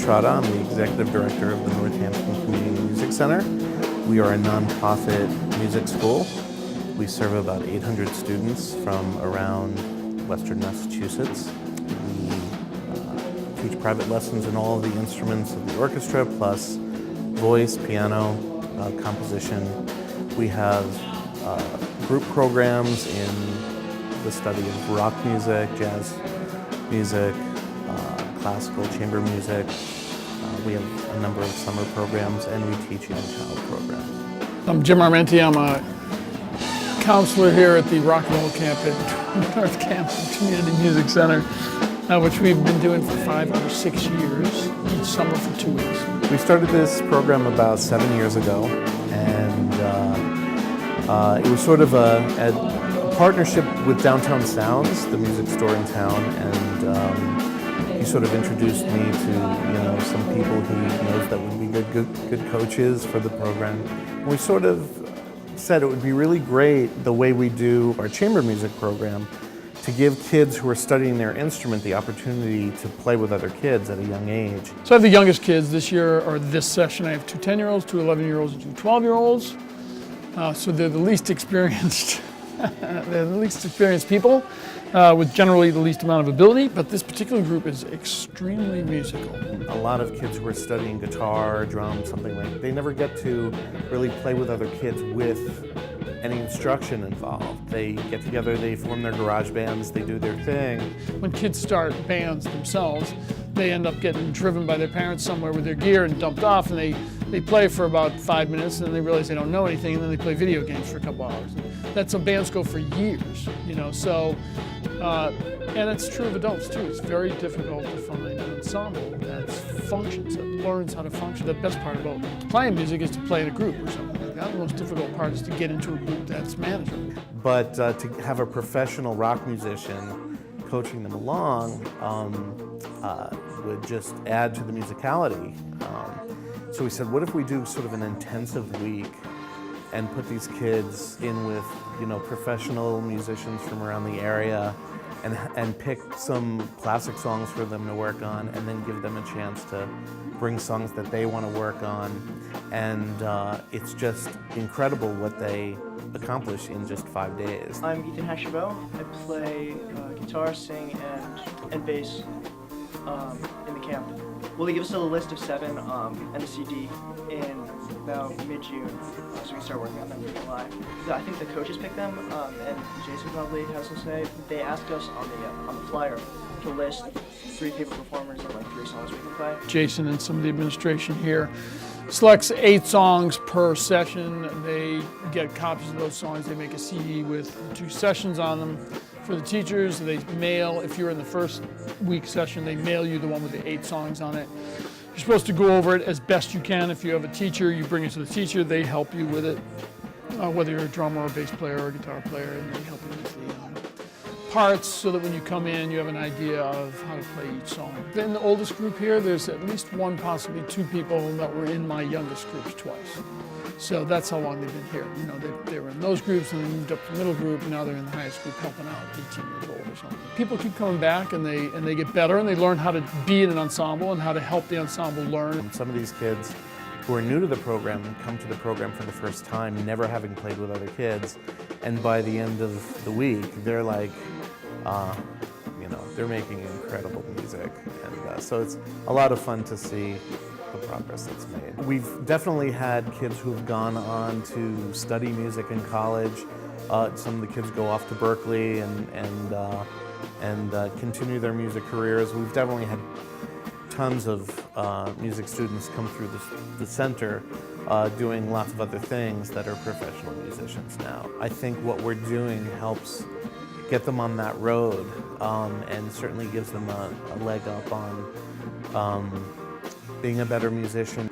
Estrada. I'm the Executive Director of the Northampton Community Music Center. We are a nonprofit music school. We serve about 800 students from around Western Massachusetts. We teach private lessons in all of the instruments of the orchestra, plus voice, piano, composition. We have group programs in the study of rock music, jazz music, classical chamber music. We have a number of summer programs, and we teach young child programs. I'm Jim Armenti. I'm a counselor here at the Rock and Roll Camp at Northampton Community Music Center, which we've been doing for 5 or 6 years, each summer for 2 weeks. We started this program about 7 years ago, and it was sort of a partnership with Downtown Sounds, the music store in town, and he sort of introduced me to some people he knows that would be good coaches for the program. And we sort of said it would be really great the way we do our chamber music program to give kids who are studying their instrument the opportunity to play with other kids at a young age. So I have the youngest kids this year, or this session. I have 2 10-year-olds, 2 11-year-olds, and 2 12-year-olds. So they're the least experienced. They're the least experienced people with generally the least amount of ability, but this particular group is extremely musical. A lot of kids who are studying guitar, drums, something like that, they never get to really play with other kids with any instruction involved. They get together, they form their garage bands, they do their thing. When kids start bands themselves, they end up getting driven by their parents somewhere with their gear and dumped off, and they play for about 5 minutes, and then they realize they don't know anything, and then they play video games for a couple hours. That's how bands go for years, so, and it's true of adults too. It's very difficult to find an ensemble that functions, that learns how to function. The best part about playing music is to play in a group or something like that. The most difficult part is to get into a group that's manageable. But to have a professional rock musician coaching them along would just add to the musicality. So we said, what if we do sort of an intensive week and put these kids in with, professional musicians from around the area and pick some classic songs for them to work on, and then give them a chance to bring songs that they want to work on. And it's just incredible what they accomplish in just 5 days. I'm Ethan Hashabo. I play guitar, sing, and bass in the camp. Well, they give us a list of 7 and a CD in about mid-June, so we can start working on them in July. I think the coaches pick them, and Jason probably has to say. They asked us on the flyer to list 3 favorite performers and 3 songs we can play. Jason and some of the administration here selects 8 songs per session. They get copies of those songs. They make a CD with 2 sessions on them. For the teachers, they mail, if you're in the first week session, they mail you the one with the 8 songs on it. You're supposed to go over it as best you can. If you have a teacher, you bring it to the teacher, they help you with it. Whether you're a drummer or a bass player or a guitar player, and they help you with the parts so that when you come in, you have an idea of how to play each song. In the oldest group here, there's at least 1, possibly 2 people that were in my youngest groups twice. So that's how long they've been here. They were in those groups, and they moved up to the middle group, and now they're in the highest group helping out, 18 years old or something. People keep coming back, and they get better, and they learn how to be in an ensemble and how to help the ensemble learn. And some of these kids who are new to the program come to the program for the first time, never having played with other kids, and by the end of the week, they're like, they're making incredible music, and so it's a lot of fun to see the progress that's made. We've definitely had kids who've gone on to study music in college. Some of the kids go off to Berkeley and continue their music careers. We've definitely had tons of music students come through the center doing lots of other things that are professional musicians now. I think what we're doing helps get them on that road, and certainly gives them a leg up on being a better musician